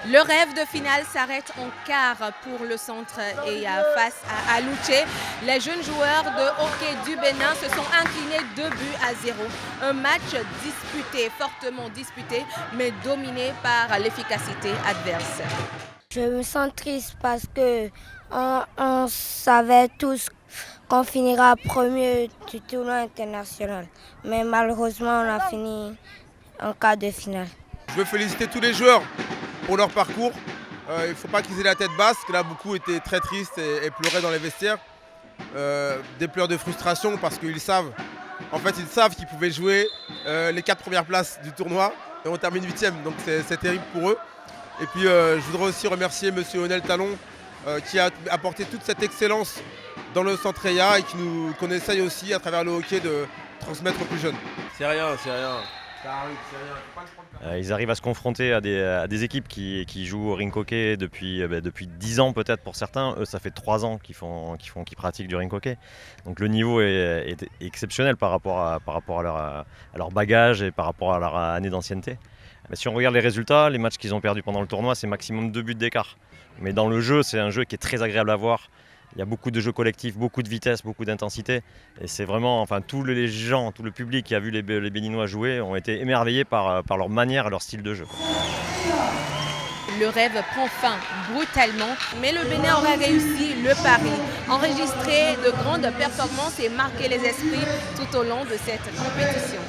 Le rêve de finale s'arrête en quart pour le centre et face à Alouché. Les jeunes joueurs de hockey du Bénin se sont inclinés 2-0. Un match disputé, fortement disputé, mais dominé par l'efficacité adverse. Je me sens triste parce que on savait tous qu'on finira premier du tournoi international. Mais malheureusement, on a fini en quart de finale. Je veux féliciter tous les joueurs pour leur parcours. Il ne faut pas qu'ils aient la tête basse, que là beaucoup étaient très tristes et pleuraient dans les vestiaires. Des pleurs de frustration parce qu'ils savent, ils savent qu'ils pouvaient jouer les 4 premières places du tournoi et on termine 8e, donc c'est terrible pour eux. Et puis je voudrais aussi remercier M. Onel Talon qui a apporté toute cette excellence dans le Centre-EA et qu'on essaye aussi à travers le hockey de transmettre aux plus jeunes. C'est rien. Ça arrive, c'est rien. Ils arrivent à se confronter à des équipes qui jouent au rink hockey depuis 10 ans peut-être pour certains. Eux, ça fait 3 ans qu'ils pratiquent du rink hockey. Donc le niveau est exceptionnel par rapport à leur bagage et par rapport à leur année d'ancienneté. Mais si on regarde les résultats, les matchs qu'ils ont perdus pendant le tournoi, c'est maximum 2 buts d'écart. Mais dans le jeu, c'est un jeu qui est très agréable à voir. Il y a beaucoup de jeux collectifs, beaucoup de vitesse, beaucoup d'intensité. Et c'est vraiment, tous les gens, tout le public qui a vu les Béninois jouer ont été émerveillés par leur manière et leur style de jeu. Le rêve prend fin brutalement, mais le Bénin aurait réussi le pari, enregistrer de grandes performances et marquer les esprits tout au long de cette compétition.